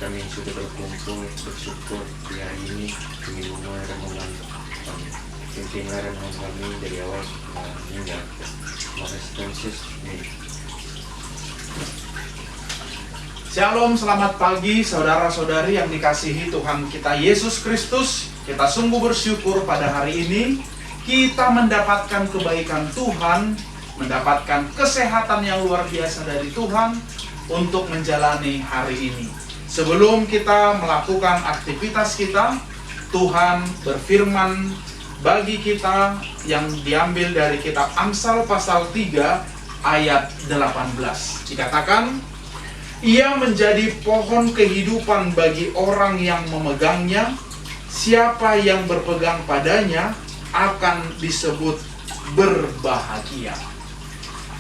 kami sudah berkumpul bersyukur di hari ini demi rumah renungan kami. Pimpin renungan kami dari awal hingga akhir. Terima kasih Tuhan Yesus. Amin. Shalom, selamat pagi saudara-saudari yang dikasihi Tuhan kita Yesus Kristus. Kita sungguh bersyukur pada hari ini kita mendapatkan kebaikan Tuhan, mendapatkan kesehatan yang luar biasa dari Tuhan untuk menjalani hari ini. Sebelum kita melakukan aktivitas kita, Tuhan berfirman bagi kita yang diambil dari kitab Amsal pasal 3 ayat 18. Dikatakan, ia menjadi pohon kehidupan bagi orang yang memegangnya. Siapa yang berpegang padanya akan disebut berbahagia.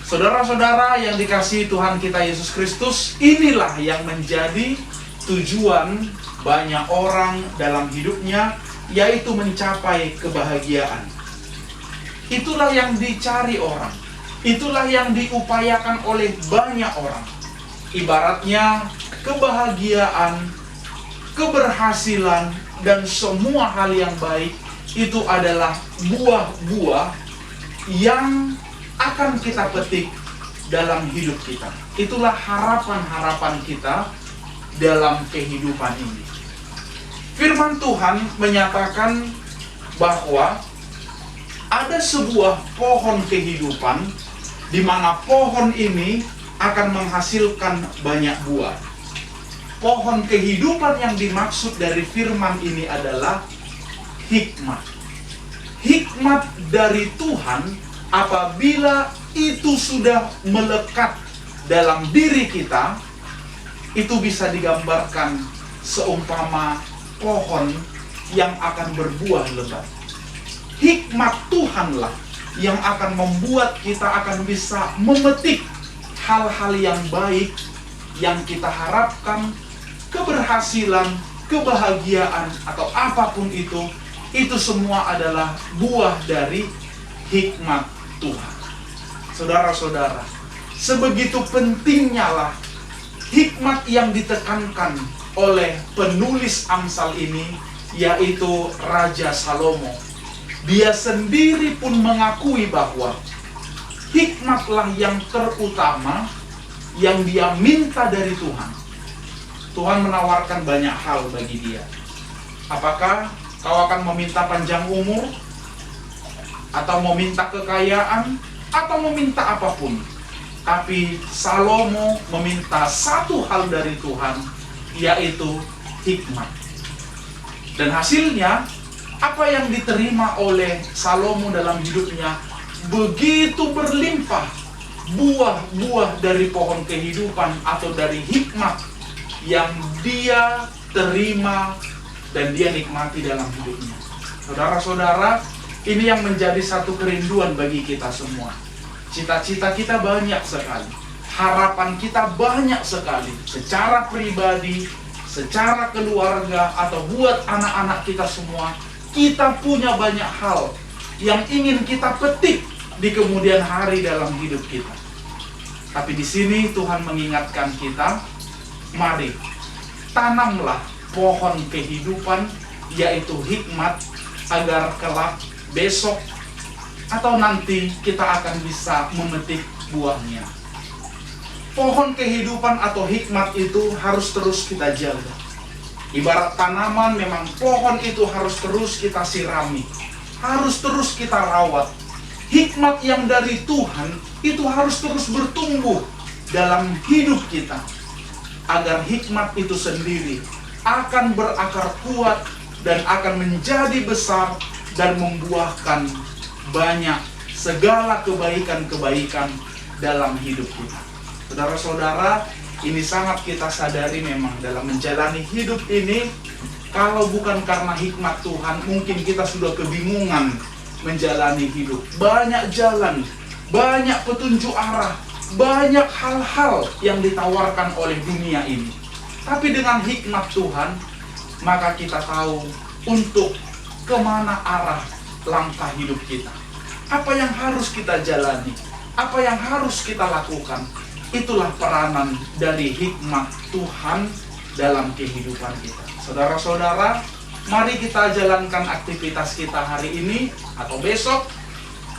Saudara-saudara yang dikasihi Tuhan kita Yesus Kristus, inilah yang menjadi tujuan banyak orang dalam hidupnya, yaitu mencapai kebahagiaan. Itulah yang dicari orang. Itulah yang diupayakan oleh banyak orang. Ibaratnya kebahagiaan, keberhasilan, dan semua hal yang baik itu adalah buah-buah yang akan kita petik dalam hidup kita. Itulah harapan-harapan kita dalam kehidupan ini. Firman Tuhan menyatakan bahwa ada sebuah pohon kehidupan di mana pohon ini akan menghasilkan banyak buah. Pohon kehidupan yang dimaksud dari firman ini adalah hikmat. Hikmat dari Tuhan apabila itu sudah melekat dalam diri kita, itu bisa digambarkan seumpama pohon yang akan berbuah lebat. Hikmat Tuhanlah yang akan membuat kita akan bisa memetik hal-hal yang baik yang kita harapkan, keberhasilan, kebahagiaan, atau apapun itu semua adalah buah dari hikmat Tuhan. Saudara-saudara, sebegitu pentingnya lah hikmat yang ditekankan oleh penulis Amsal ini, yaitu Raja Salomo. Dia sendiri pun mengakui bahwa hikmatlah yang terutama yang dia minta dari Tuhan. Tuhan menawarkan banyak hal bagi dia. Apakah kau akan meminta panjang umur? Atau meminta kekayaan? Atau meminta apapun? Tapi Salomo meminta satu hal dari Tuhan, yaitu hikmat. Dan hasilnya, apa yang diterima oleh Salomo dalam hidupnya begitu berlimpah. Buah-buah dari pohon kehidupan atau dari hikmat yang dia terima dan dia nikmati dalam hidupnya. Saudara-saudara, ini yang menjadi satu kerinduan bagi kita semua. Cita-cita kita banyak sekali, harapan kita banyak sekali, secara pribadi, secara keluarga, atau buat anak-anak kita semua. Kita punya banyak hal yang ingin kita petik di kemudian hari dalam hidup kita. Tapi di sini Tuhan mengingatkan kita, mari tanamlah pohon kehidupan, yaitu hikmat, agar kelak besok atau nanti kita akan bisa memetik buahnya. Pohon kehidupan atau hikmat itu harus terus kita jaga. Ibarat tanaman, memang pohon itu harus terus kita sirami, harus terus kita rawat. Hikmat yang dari Tuhan itu harus terus bertumbuh dalam hidup kita, agar hikmat itu sendiri akan berakar kuat dan akan menjadi besar dan membuahkan banyak segala kebaikan-kebaikan dalam hidup kita. Saudara-saudara, ini sangat kita sadari memang dalam menjalani hidup ini, kalau bukan karena hikmat Tuhan, mungkin kita sudah kebingungan menjalani hidup. Banyak jalan, banyak petunjuk arah, banyak hal-hal yang ditawarkan oleh dunia ini. Tapi dengan hikmat Tuhan, maka kita tahu untuk kemana arah langkah hidup kita. Apa yang harus kita jalani, apa yang harus kita lakukan. Itulah peranan dari hikmat Tuhan dalam kehidupan kita. Saudara-saudara, mari kita jalankan aktivitas kita hari ini atau besok,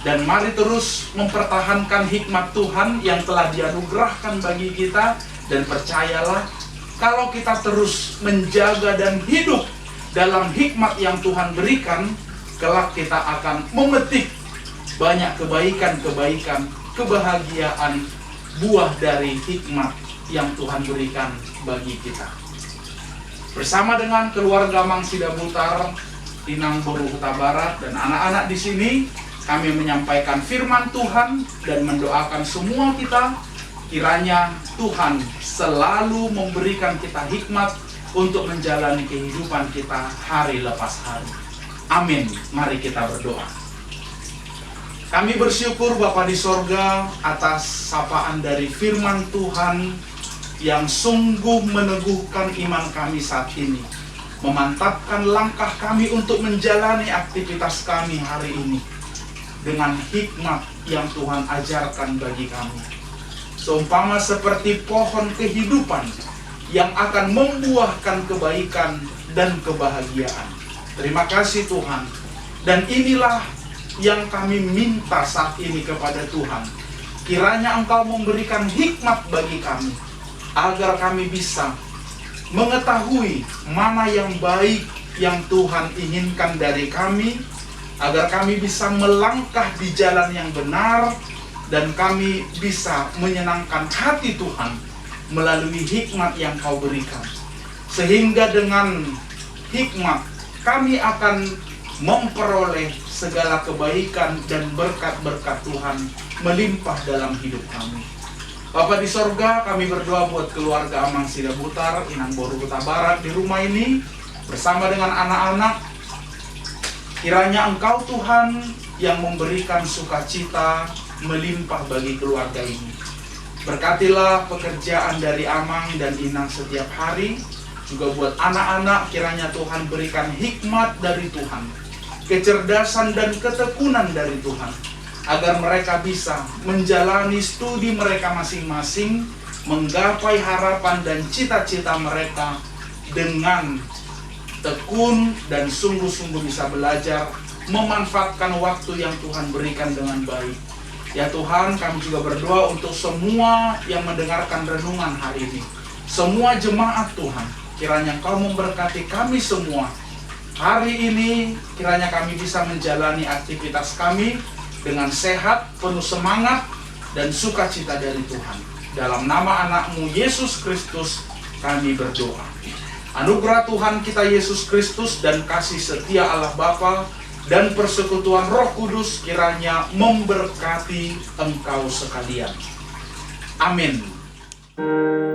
dan mari terus mempertahankan hikmat Tuhan yang telah dianugerahkan bagi kita. Dan percayalah, kalau kita terus menjaga dan hidup dalam hikmat yang Tuhan berikan, kelak kita akan memetik banyak kebaikan-kebaikan, kebahagiaan, buah dari hikmat yang Tuhan berikan bagi kita. Bersama dengan keluarga Mangsida Butar, Inang Boru Huta Barat, dan anak-anak di sini, kami menyampaikan firman Tuhan dan mendoakan semua kita, kiranya Tuhan selalu memberikan kita hikmat untuk menjalani kehidupan kita hari lepas hari. Amin. Mari kita berdoa. Kami bersyukur Bapa di sorga atas sapaan dari firman Tuhan yang sungguh meneguhkan iman kami saat ini, memantapkan langkah kami untuk menjalani aktivitas kami hari ini dengan hikmat yang Tuhan ajarkan bagi kami. Seumpama seperti pohon kehidupan yang akan membuahkan kebaikan dan kebahagiaan. Terima kasih Tuhan. Dan inilah yang kami minta saat ini kepada Tuhan. Kiranya Engkau memberikan hikmat bagi kami, agar kami bisa mengetahui mana yang baik yang Tuhan inginkan dari kami, agar kami bisa melangkah di jalan yang benar, dan kami bisa menyenangkan hati Tuhan melalui hikmat yang Kau berikan. Sehingga dengan hikmat kami akan memperoleh segala kebaikan dan berkat-berkat Tuhan melimpah dalam hidup kami. Bapa di sorga, kami berdoa buat keluarga Mangsida Butar, Inang Boru Huta Barat di rumah ini, bersama dengan anak-anak. Kiranya Engkau Tuhan yang memberikan sukacita melimpah bagi keluarga ini. Berkatilah pekerjaan dari Amang dan Inang setiap hari. Juga buat anak-anak, kiranya Tuhan berikan hikmat dari Tuhan, kecerdasan dan ketekunan dari Tuhan, agar mereka bisa menjalani studi mereka masing-masing, menggapai harapan dan cita-cita mereka dengan tekun dan sungguh-sungguh bisa belajar, memanfaatkan waktu yang Tuhan berikan dengan baik. Ya Tuhan, kami juga berdoa untuk semua yang mendengarkan renungan hari ini, semua jemaat Tuhan, kiranya Engkau memberkati kami semua. Hari ini kiranya kami bisa menjalani aktivitas kami dengan sehat, penuh semangat, dan sukacita dari Tuhan. Dalam nama anak-Mu Yesus Kristus kami berdoa. Anugerah Tuhan kita Yesus Kristus dan kasih setia Allah Bapa dan persekutuan Roh Kudus kiranya memberkati engkau sekalian. Amin. Amin.